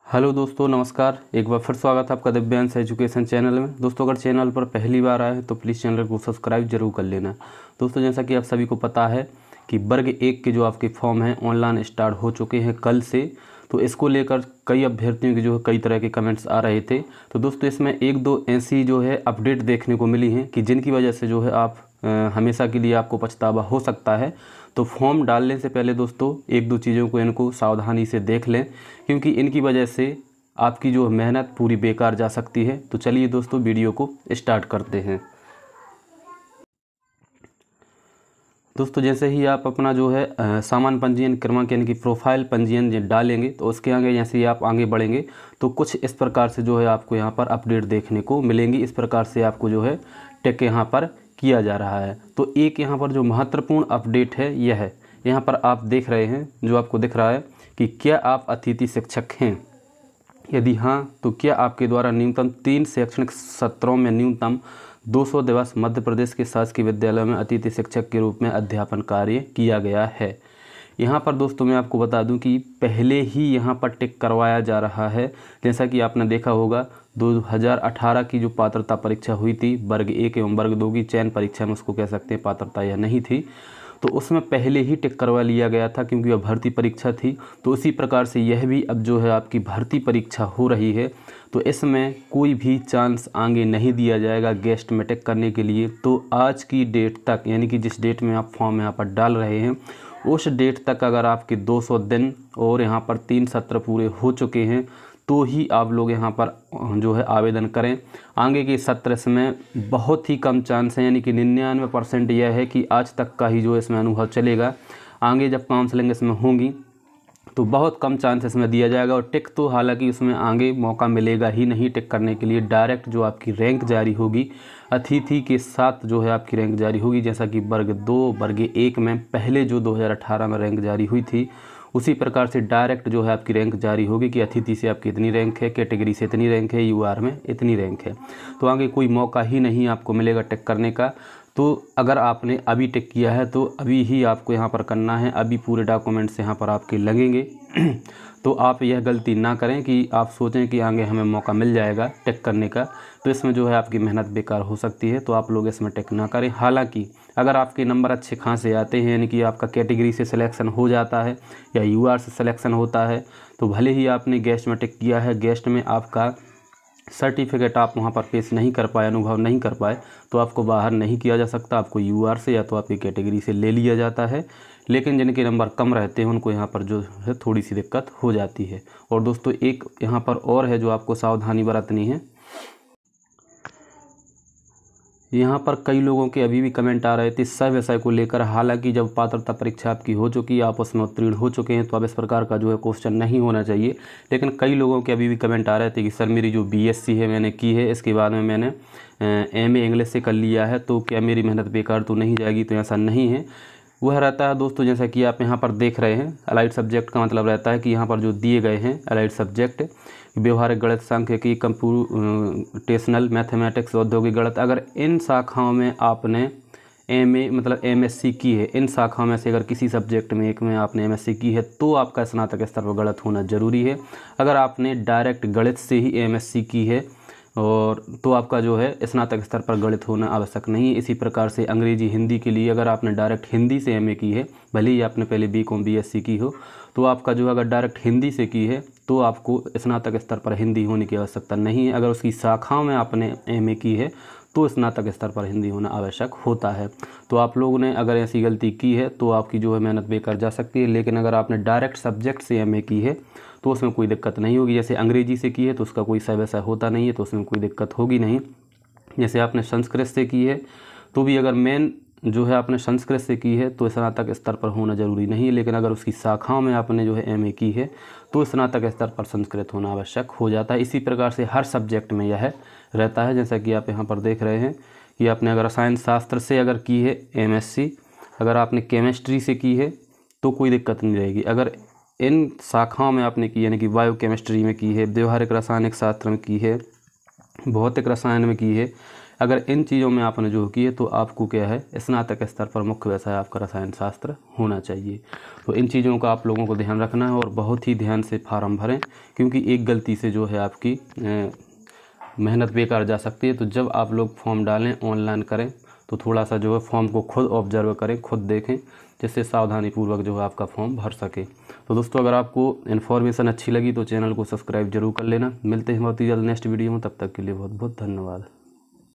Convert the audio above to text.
Hello दोस्तों, नमस्कार। एक बार फिर स्वागत है आपका दिव्यांश एजुकेशन चैनल में। दोस्तों, अगर चैनल पर पहली बार आए हैं तो प्लीज़ चैनल को सब्सक्राइब जरूर कर लेना। दोस्तों, जैसा कि आप सभी को पता है कि वर्ग 1 के जो आपके फॉर्म हैं ऑनलाइन स्टार्ट हो चुके हैं कल से। तो इसको लेकर कई अभ्यर्थियों के जो है कई तरह के कमेंट्स आ रहे थे। तो दोस्तों, इसमें एक दो ऐसी जो है अपडेट देखने को मिली हैं कि जिनकी वजह से जो है आप हमेशा के लिए आपको पछतावा हो सकता है। तो फॉर्म डालने से पहले दोस्तों एक दो चीज़ों को इनको सावधानी से देख लें, क्योंकि इनकी वजह से आपकी जो मेहनत पूरी बेकार जा सकती है। तो चलिए दोस्तों, वीडियो को स्टार्ट करते हैं। दोस्तों, जैसे ही आप अपना जो है सामान्य पंजीयन क्रमांक यानी कि प्रोफाइल पंजीयन डालेंगे तो उसके आगे जैसे ही आप आगे बढ़ेंगे तो कुछ इस प्रकार से जो है आपको यहाँ पर अपडेट देखने को मिलेंगी। इस प्रकार से आपको जो है टिक यहाँ पर किया जा रहा है। तो एक यहाँ पर जो महत्वपूर्ण अपडेट है यह है, यहाँ पर आप देख रहे हैं जो आपको दिख रहा है कि क्या आप अतिथि शिक्षक हैं। यदि हाँ, तो क्या आपके द्वारा न्यूनतम 3 शैक्षणिक सत्रों में न्यूनतम 200 दिवस मध्य प्रदेश के शासकीय विद्यालय में अतिथि शिक्षक के रूप में अध्यापन कार्य किया गया है। यहाँ पर दोस्तों मैं आपको बता दूं कि पहले ही यहाँ पर टिक करवाया जा रहा है। जैसा कि आपने देखा होगा 2018 की जो पात्रता परीक्षा हुई थी वर्ग 1 एवं वर्ग 2 की चयन परीक्षा में, उसको कह सकते हैं पात्रता यह नहीं थी, तो उसमें पहले ही टिक करवा लिया गया था क्योंकि वह भर्ती परीक्षा थी। तो उसी प्रकार से यह भी अब जो है आपकी भर्ती परीक्षा हो रही है, तो इसमें कोई भी चांस आगे नहीं दिया जाएगा गेस्ट में टिक करने के लिए। तो आज की डेट तक, यानी कि जिस डेट में आप फॉर्म यहाँ पर डाल रहे हैं उस डेट तक अगर आपके 200 दिन और यहाँ पर 3 सत्र पूरे हो चुके हैं तो ही आप लोग यहाँ पर जो है आवेदन करें। आगे के सत्र में बहुत ही कम चांस है, यानी कि 99% यह है कि आज तक का ही जो इसमें अनुभव चलेगा। आगे जब काउंसलिंग इसमें होंगी तो बहुत कम चांस इसमें दिया जाएगा। और टिक तो हालांकि उसमें आगे मौका मिलेगा ही नहीं टिक करने के लिए। डायरेक्ट जो आपकी रैंक जारी होगी अतिथि के साथ जो है आपकी रैंक जारी होगी, जैसा कि वर्ग 2 वर्ग 1 में पहले जो 2018 में रैंक जारी हुई थी उसी प्रकार से डायरेक्ट जो है आपकी रैंक जारी होगी कि अतिथि से आपकी इतनी रैंक है, कैटेगरी से इतनी रैंक है, यूआर में इतनी रैंक है। तो आगे कोई मौका ही नहीं आपको मिलेगा टिक करने का। तो अगर आपने अभी टिक किया है तो अभी ही आपको यहाँ पर करना है, अभी पूरे डॉक्यूमेंट्स यहाँ पर आपके लगेंगे। तो आप यह गलती ना करें कि आप सोचें कि आगे हमें मौका मिल जाएगा टिक करने का, तो इसमें जो है आपकी मेहनत बेकार हो सकती है। तो आप लोग इसमें टिक ना करें। हालांकि अगर आपके नंबर अच्छे खासे आते हैं, यानी कि आपका कैटेगरी से सिलेक्शन हो जाता है या यूआर से सिलेक्शन होता है, तो भले ही आपने गेस्ट में टिक किया है, गेस्ट में आपका सर्टिफिकेट आप वहाँ पर पेश नहीं कर पाए, अनुभव नहीं कर पाए, तो आपको बाहर नहीं किया जा सकता। आपको यूआर से या तो आपकी कैटेगरी से ले लिया जाता है। लेकिन जिनके नंबर कम रहते हैं उनको यहाँ पर जो है थोड़ी सी दिक्कत हो जाती है। और दोस्तों एक यहाँ पर और है जो आपको सावधानी बरतनी है। यहाँ पर कई लोगों के अभी भी कमेंट आ रहे थे सह विषय को लेकर। हालांकि जब पात्रता परीक्षा आपकी हो चुकी है, आप उसमें उत्तीर्ण हो चुके हैं, तो अब इस प्रकार का जो है क्वेश्चन नहीं होना चाहिए। लेकिन कई लोगों के अभी भी कमेंट आ रहे थे कि सर मेरी जो बीएससी है मैंने की है, इसके बाद में मैंने एमए इंग्लिश से कर लिया है, तो क्या मेरी मेहनत बेकार तो नहीं जाएगी। तो ऐसा नहीं है। वह रहता है दोस्तों, जैसा कि आप यहाँ पर देख रहे हैं, अलाइड सब्जेक्ट का मतलब रहता है कि यहाँ पर जो दिए गए हैं अलाइड सब्जेक्ट व्यवहारिक गणित, सांख्यिकी, कंप्यूटेशनल मैथमेटिक्स, औद्योगिक गणित, अगर इन शाखाओं में आपने एमए मतलब एमएससी की है, इन शाखाओं में से अगर किसी सब्जेक्ट में एक में आपने एमएससी की है तो आपका स्नातक स्तर पर गणित होना जरूरी है। अगर आपने डायरेक्ट गणित से ही एमएससी की है और तो आपका जो है स्नातक स्तर पर गणित होना आवश्यक नहीं है। इसी प्रकार से अंग्रेजी हिंदी के लिए अगर आपने डायरेक्ट हिंदी से एमए की है, भले ही आपने पहले बीकॉम बीएससी की हो, तो आपका जो अगर डायरेक्ट हिंदी से की है तो आपको स्नातक स्तर पर हिंदी होने की आवश्यकता नहीं है। अगर उसकी शाखाओं में आपने एमए की है तो स्नातक स्तर पर हिंदी होना आवश्यक होता है। तो आप लोगों ने अगर ऐसी गलती की है तो आपकी जो है मेहनत बेकार जा सकती है। लेकिन अगर आपने डायरेक्ट सब्जेक्ट से एमए की है तो उसमें कोई दिक्कत नहीं होगी। जैसे अंग्रेजी से की है तो उसका कोई सह विषय होता नहीं है, तो उसमें कोई दिक्कत होगी नहीं। जैसे आपने संस्कृत से की है तो भी अगर मेन जो है आपने संस्कृत से की है तो स्नातक स्तर पर होना जरूरी नहीं है। लेकिन अगर उसकी शाखाओं में आपने जो है एमए की है तो स्नातक स्तर पर संस्कृत होना आवश्यक हो जाता है। इसी प्रकार से हर सब्जेक्ट में यह रहता है। जैसा कि आप यहाँ पर देख रहे हैं कि आपने अगर रसायन शास्त्र से अगर की है एमएससी, अगर आपने केमिस्ट्री से की है तो कोई दिक्कत नहीं रहेगी। अगर इन शाखाओं में आपने की, यानी कि बायो केमिस्ट्री में की है, व्यवहारिक रासायनिक शास्त्र में की है, भौतिक रसायन में की है, अगर इन चीज़ों में आपने जो किए तो आपको क्या है, स्नातक स्तर पर मुख्य विषय आपका रसायन शास्त्र होना चाहिए। तो इन चीज़ों का आप लोगों को ध्यान रखना है और बहुत ही ध्यान से फार्म भरें, क्योंकि एक गलती से जो है आपकी मेहनत बेकार जा सकती है। तो जब आप लोग फॉर्म डालें, ऑनलाइन करें, तो थोड़ा सा जो है फॉर्म को खुद ऑब्जर्व करें, खुद देखें, जिससे सावधानीपूर्वक जो है आपका फॉर्म भर सके। तो दोस्तों, अगर आपको इन्फॉर्मेशन अच्छी लगी तो चैनल को सब्सक्राइब जरूर कर लेना। मिलते हैं बहुत ही जल्द नेक्स्ट वीडियो में, तब तक के लिए बहुत बहुत धन्यवाद।